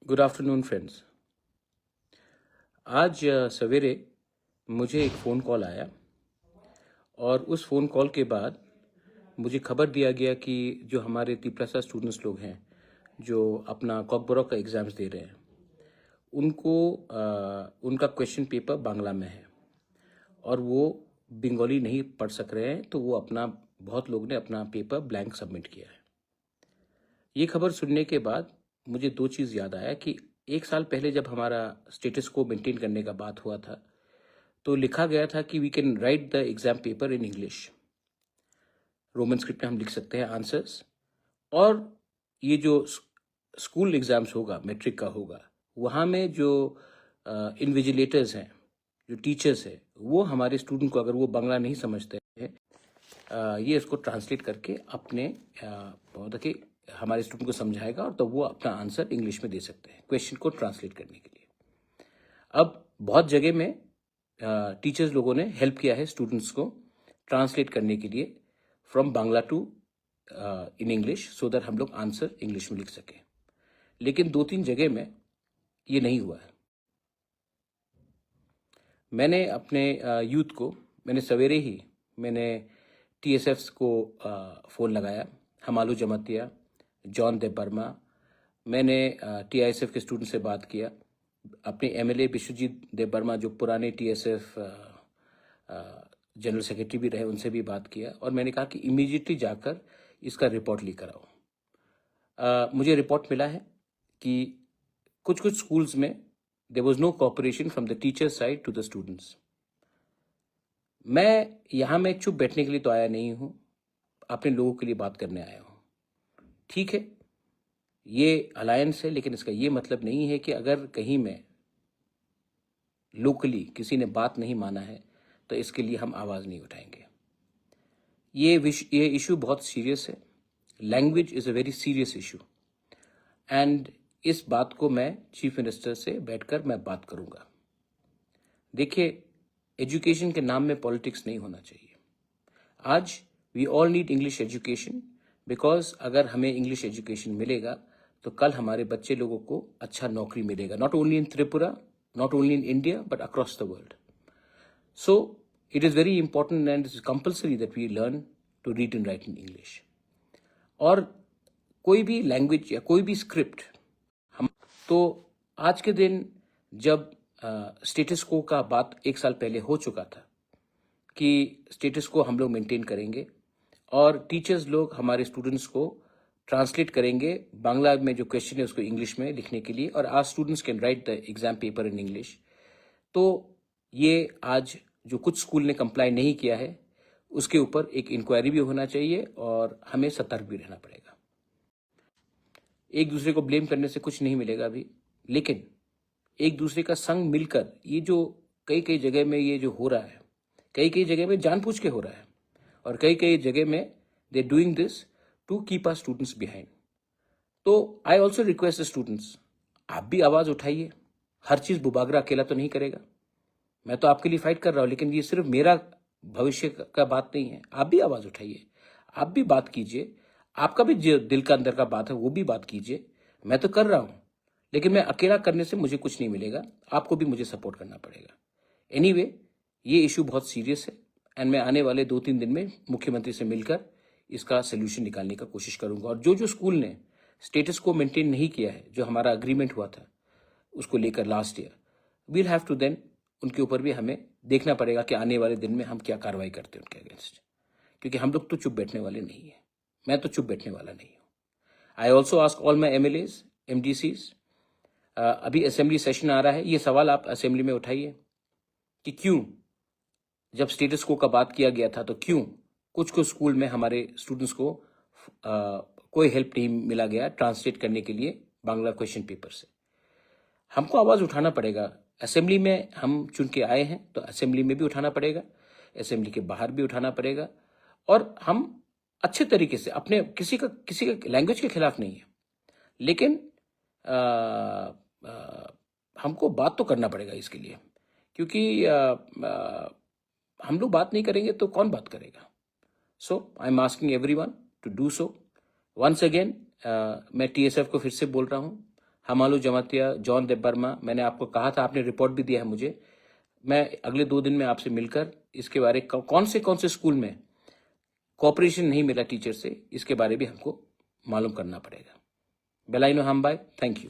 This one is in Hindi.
Good afternoon friends. आज सवेरे मुझे एक फ़ोन कॉल आया और उस फ़ोन कॉल के बाद मुझे खबर दिया गया कि जो हमारे तिपरासा स्टूडेंट्स लोग हैं जो अपना कॉकबोरॉक का एग्ज़ाम्स दे रहे हैं उनको उनका क्वेश्चन पेपर बांग्ला में है और वो बंगाली नहीं पढ़ सक रहे हैं, तो वो अपना बहुत लोग ने अपना पेपर ब्लैंक सबमिट किया है। ये खबर सुनने के बाद मुझे दो चीज़ याद आया कि एक साल पहले जब हमारा स्टेटस को मेंटेन करने का बात हुआ था तो लिखा गया था कि we can write the exam paper in English. Roman script में हम लिख सकते हैं आंसर्स, और ये जो स्कूल एग्ज़ाम्स होगा, मैट्रिक का होगा, वहाँ में जो इन्विजिलेटर्स हैं, जो टीचर्स हैं, वो हमारे स्टूडेंट को अगर वो बांग्ला नहीं समझते हैं ये इसको ट्रांसलेट करके अपने मतलब कि हमारे स्टूडेंट को समझाएगा और तो वो अपना आंसर इंग्लिश में दे सकते हैं क्वेश्चन को ट्रांसलेट करने के लिए। अब बहुत जगह में टीचर्स लोगों ने हेल्प किया है स्टूडेंट्स को ट्रांसलेट करने के लिए from Bangla to in English, so that हम लोग आंसर इंग्लिश में लिख सकें। लेकिन दो तीन जगह में ये नहीं हुआ है। मैंने अपने यूथ को सवेरे ही मैंने TSFs को फ़ोन लगाया, हमालू जमातिया, जॉन देबबर्मा। मैंने TISF के स्टूडेंट से बात किया, अपने MLA विश्वजीत देबबर्मा जो पुराने TSF जनरल सेक्रेटरी भी रहे, उनसे भी बात किया और मैंने कहा कि इमीडिएटली जाकर इसका रिपोर्ट लेकर आओ। मुझे रिपोर्ट मिला है कि कुछ कुछ स्कूल्स में there was no cooperation from the teacher side to the students. मैं यहाँ में चुप बैठने के लिए तो आया नहीं हूँ, अपने लोगों के लिए बात करने आया हूँ। ठीक है, ये अलायंस है, लेकिन इसका ये मतलब नहीं है कि अगर कहीं में लोकली किसी ने बात नहीं माना है तो इसके लिए हम आवाज़ नहीं उठाएंगे। ये इशू बहुत सीरियस है। Language is a very serious issue and इस बात को मैं चीफ मिनिस्टर से बैठकर मैं बात करूंगा। देखिए, एजुकेशन के नाम में पॉलिटिक्स नहीं होना चाहिए। आज we all need English education, because अगर हमें इंग्लिश एजुकेशन मिलेगा तो कल हमारे बच्चे लोगों को अच्छा नौकरी मिलेगा, not only in Tripura, not only in India, but across the world. So it is very important and it is compulsory that we learn to read and write in English. और कोई भी लैंग्वेज या कोई भी स्क्रिप्ट हम तो आज के दिन जब स्टेटस को का बात एक साल पहले हो चुका था कि स्टेटस को हम लोग मेंटेन करेंगे और टीचर्स लोग हमारे स्टूडेंट्स को ट्रांसलेट करेंगे बांग्ला में जो क्वेश्चन है उसको इंग्लिश में लिखने के लिए, और आज students can write the exam paper in English. तो ये आज जो कुछ स्कूल ने कंप्लाई नहीं किया है उसके ऊपर एक इंक्वायरी भी होना चाहिए और हमें सतर्क भी रहना पड़ेगा। एक दूसरे को ब्लेम करने से कुछ नहीं मिलेगा अभी, लेकिन एक दूसरे का संग मिलकर ये जो कई कई जगह में ये जो हो रहा है, कई कई जगह में जानबूझ के हो रहा है और कई कई जगह में they doing this to keep our students behind. तो I also request the students, आप भी आवाज़ उठाइए। हर चीज़ बुबागरा अकेला तो नहीं करेगा। मैं तो आपके लिए फाइट कर रहा हूँ, लेकिन ये सिर्फ मेरा भविष्य का बात नहीं है। आप भी आवाज़ उठाइए, आप भी बात कीजिए, आपका भी जो दिल का अंदर का बात है वो भी बात कीजिए। मैं तो कर रहा हूँ, लेकिन मैं अकेला करने से मुझे कुछ नहीं मिलेगा, आपको भी मुझे सपोर्ट करना पड़ेगा। एनीवे, ये इशू बहुत सीरियस है एंड मैं आने वाले 2-3 दिन में मुख्यमंत्री से मिलकर इसका सोल्यूशन निकालने का कोशिश करूंगा। और जो जो स्कूल ने स्टेटस को मेंटेन नहीं किया है, जो हमारा अग्रीमेंट हुआ था उसको लेकर last year, we'll have to then उनके ऊपर भी हमें देखना पड़ेगा कि आने वाले दिन में हम क्या कार्रवाई करते हैं उनके अगेंस्ट, क्योंकि हम लोग तो चुप बैठने वाले नहीं हैं। मैं तो चुप बैठने वाला नहीं हूँ। I also ask all my MLAs, MDCs, अभी असेंबली सेशन आ रहा है, ये सवाल आप असेंबली में उठाइए कि क्यों जब स्टेटस को का बात किया गया था तो क्यों कुछ कुछ स्कूल में हमारे स्टूडेंट्स को कोई हेल्प नहीं मिला गया ट्रांसलेट करने के लिए बांग्ला क्वेश्चन पेपर से। हमको आवाज़ उठाना पड़ेगा। असेंबली में हम चुन के आए हैं तो असेंबली में भी उठाना पड़ेगा, असेंबली के बाहर भी उठाना पड़ेगा। और हम अच्छे तरीके से अपने किसी का लैंग्वेज के खिलाफ नहीं है, लेकिन हमको बात तो करना पड़ेगा इसके लिए, क्योंकि हम लोग बात नहीं करेंगे तो कौन बात करेगा। So I am asking everyone to do so. Once again मैं TSF को फिर से बोल रहा हूँ, हमालू जमातिया, जॉन देबबर्मा, मैंने आपको कहा था, आपने रिपोर्ट भी दिया है मुझे। मैं अगले 2 दिन में आपसे मिलकर इसके बारे कौन से स्कूल में कोऑपरेशन नहीं मिला टीचर से, इसके बारे भी हमको मालूम करना पड़ेगा। बेलाइनो हमबाई, थैंक यू।